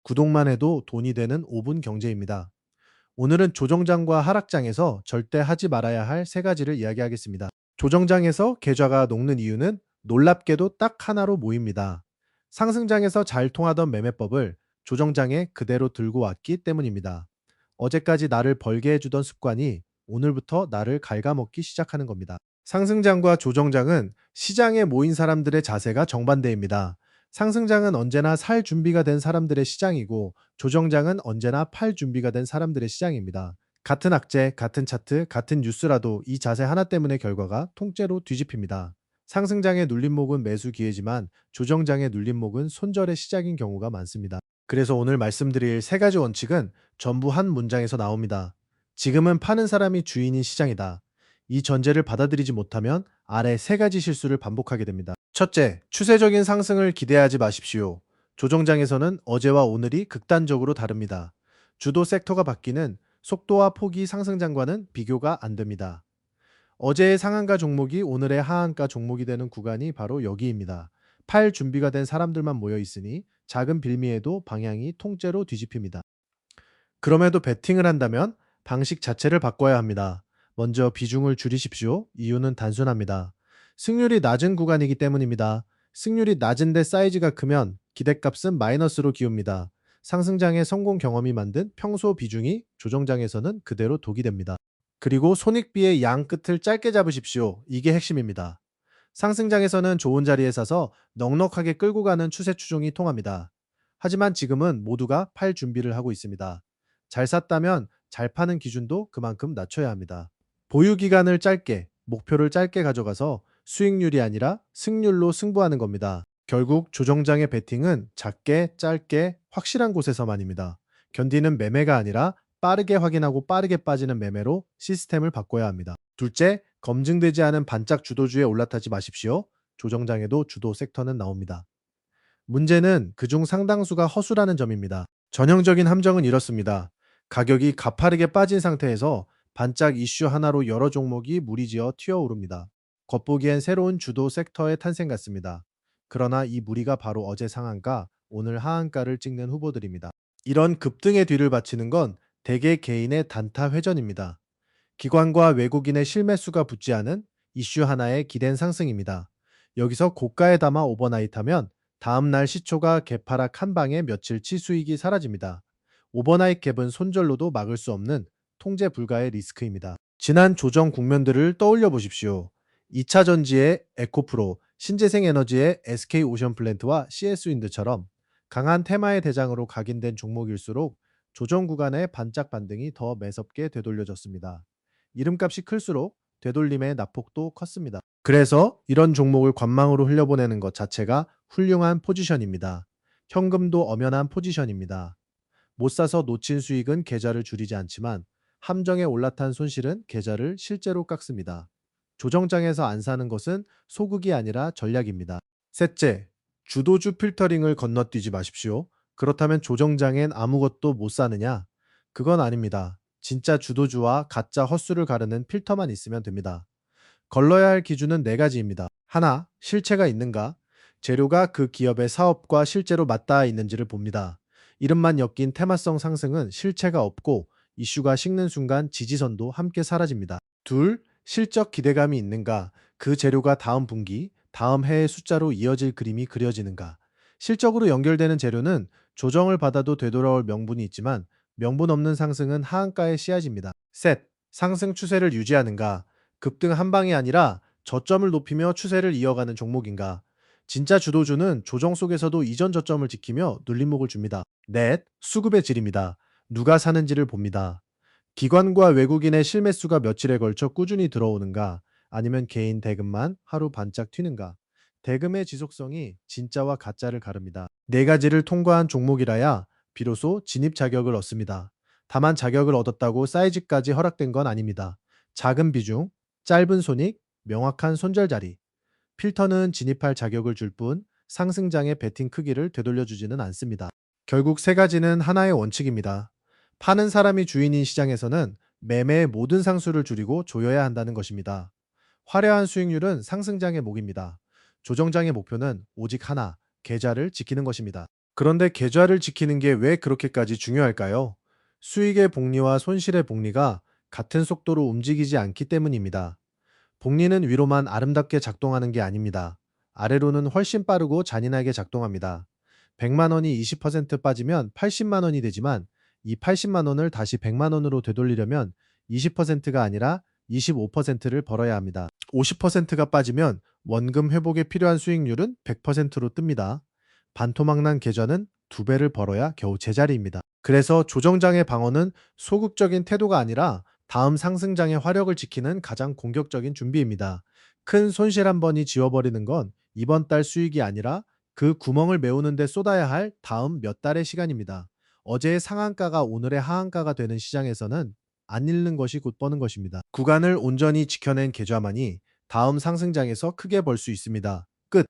구독만 해도 돈이 되는 5분 경제입니다. 오늘은 조정장과 하락장에서 절대 하지 말아야 할 세 가지를 이야기하겠습니다. 조정장에서 계좌가 녹는 이유는 놀랍게도 딱 하나로 모입니다. 상승장에서 잘 통하던 매매법을 조정장에 그대로 들고 왔기 때문입니다. 어제까지 나를 벌게 해주던 습관이 오늘부터 나를 갉아먹기 시작하는 겁니다. 상승장과 조정장은 시장에 모인 사람들의 자세가 정반대입니다. 상승장은 언제나 살 준비가 된 사람들의 시장이고 조정장은 언제나 팔 준비가 된 사람들의 시장입니다. 같은 악재, 같은 차트, 같은 뉴스라도 이 자세 하나 때문에 결과가 통째로 뒤집힙니다. 상승장의 눌림목은 매수 기회지만 조정장의 눌림목은 손절의 시작인 경우가 많습니다. 그래서 오늘 말씀드릴 세 가지 원칙은 전부 한 문장에서 나옵니다. 지금은 파는 사람이 주인인 시장이다. 이 전제를 받아들이지 못하면 아래 세 가지 실수를 반복하게 됩니다. 첫째, 추세적인 상승을 기대하지 마십시오. 조정장에서는 어제와 오늘이 극단적으로 다릅니다. 주도 섹터가 바뀌는 속도와 폭이 상승장과는 비교가 안 됩니다. 어제의 상한가 종목이 오늘의 하한가 종목이 되는 구간이 바로 여기입니다. 팔 준비가 된 사람들만 모여 있으니 작은 빌미에도 방향이 통째로 뒤집힙니다. 그럼에도 베팅을 한다면 방식 자체를 바꿔야 합니다. 먼저 비중을 줄이십시오. 이유는 단순합니다. 승률이 낮은 구간이기 때문입니다. 승률이 낮은데 사이즈가 크면 기대값은 마이너스로 기웁니다. 상승장의 성공 경험이 만든 평소 비중이 조정장에서는 그대로 독이 됩니다. 그리고 손익비의 양 끝을 짧게 잡으십시오. 이게 핵심입니다. 상승장에서는 좋은 자리에 사서 넉넉하게 끌고 가는 추세 추종이 통합니다. 하지만 지금은 모두가 팔 준비를 하고 있습니다. 잘 샀다면 잘 파는 기준도 그만큼 낮춰야 합니다. 보유 기간을 짧게, 목표를 짧게 가져가서 수익률이 아니라 승률로 승부하는 겁니다. 결국 조정장의 베팅은 작게, 짧게, 확실한 곳에서만입니다. 견디는 매매가 아니라 빠르게 확인하고 빠르게 빠지는 매매로 시스템을 바꿔야 합니다. 둘째, 검증되지 않은 반짝 주도주에 올라타지 마십시오. 조정장에도 주도 섹터는 나옵니다. 문제는 그중 상당수가 허수라는 점입니다. 전형적인 함정은 이렇습니다. 가격이 가파르게 빠진 상태에서 반짝 이슈 하나로 여러 종목이 무리지어 튀어오릅니다. 겉보기엔 새로운 주도 섹터의 탄생 같습니다. 그러나 이 무리가 바로 어제 상한가, 오늘 하한가를 찍는 후보들입니다. 이런 급등의 뒤를 바치는 건 대개 개인의 단타 회전입니다. 기관과 외국인의 실매수가 붙지 않은 이슈 하나에 기댄 상승입니다. 여기서 고가에 담아 오버나잇하면 다음날 시초가 개파락 한 방에 며칠치 수익이 사라집니다. 오버나잇 갭은 손절로도 막을 수 없는 통제 불가의 리스크입니다. 지난 조정 국면들을 떠올려 보십시오. 2차 전지의 에코프로, 신재생에너지의 SK오션플랜트와 CS윈드처럼 강한 테마의 대장으로 각인된 종목일수록 조정 구간의 반짝 반등이 더 매섭게 되돌려졌습니다. 이름값이 클수록 되돌림의 낙폭도 컸습니다. 그래서 이런 종목을 관망으로 흘려보내는 것 자체가 훌륭한 포지션입니다. 현금도 엄연한 포지션입니다. 못 사서 놓친 수익은 계좌를 줄이지 않지만 함정에 올라탄 손실은 계좌를 실제로 깎습니다. 조정장에서 안 사는 것은 소극이 아니라 전략입니다. 셋째, 주도주 필터링을 건너뛰지 마십시오. 그렇다면 조정장엔 아무것도 못 사느냐? 그건 아닙니다. 진짜 주도주와 가짜 헛수를 가르는 필터만 있으면 됩니다. 걸러야 할 기준은 네 가지입니다. 하나, 실체가 있는가? 재료가 그 기업의 사업과 실제로 맞닿아 있는지를 봅니다. 이름만 엮인 테마성 상승은 실체가 없고 이슈가 식는 순간 지지선도 함께 사라집니다. 둘, 실적 기대감이 있는가? 그 재료가 다음 분기, 다음 해의 숫자로 이어질 그림이 그려지는가? 실적으로 연결되는 재료는 조정을 받아도 되돌아올 명분이 있지만 명분 없는 상승은 하한가의 씨앗입니다. 셋, 상승 추세를 유지하는가? 급등 한 방이 아니라 저점을 높이며 추세를 이어가는 종목인가? 진짜 주도주는 조정 속에서도 이전 저점을 지키며 눌림목을 줍니다. 넷, 수급의 질입니다. 누가 사는지를 봅니다. 기관과 외국인의 실매수가 며칠에 걸쳐 꾸준히 들어오는가? 아니면 개인 대금만 하루 반짝 튀는가? 대금의 지속성이 진짜와 가짜를 가릅니다. 네 가지를 통과한 종목이라야 비로소 진입 자격을 얻습니다. 다만 자격을 얻었다고 사이즈까지 허락된 건 아닙니다. 작은 비중, 짧은 손익, 명확한 손절 자리. 필터는 진입할 자격을 줄 뿐 상승장의 베팅 크기를 되돌려주지는 않습니다. 결국 세 가지는 하나의 원칙입니다. 파는 사람이 주인인 시장에서는 매매의 모든 상수를 줄이고 조여야 한다는 것입니다. 화려한 수익률은 상승장의 목입니다. 조정장의 목표는 오직 하나, 계좌를 지키는 것입니다. 그런데 계좌를 지키는 게 왜 그렇게까지 중요할까요? 수익의 복리와 손실의 복리가 같은 속도로 움직이지 않기 때문입니다. 복리는 위로만 아름답게 작동하는 게 아닙니다. 아래로는 훨씬 빠르고 잔인하게 작동합니다. 100만 원이 20% 빠지면 80만 원이 되지만 이 80만 원을 다시 100만 원으로 되돌리려면 20%가 아니라 25%를 벌어야 합니다. 50%가 빠지면 원금 회복에 필요한 수익률은 100%로 뜹니다. 반토막난 계좌는 두 배를 벌어야 겨우 제자리입니다. 그래서 조정장의 방어는 소극적인 태도가 아니라 다음 상승장의 화력을 지키는 가장 공격적인 준비입니다. 큰 손실 한 번이 지워버리는 건 이번 달 수익이 아니라 그 구멍을 메우는 데 쏟아야 할 다음 몇 달의 시간입니다. 어제의 상한가가 오늘의 하한가가 되는 시장에서는 안 잃는 것이 곧 버는 것입니다. 구간을 온전히 지켜낸 계좌만이 다음 상승장에서 크게 벌 수 있습니다. 끝.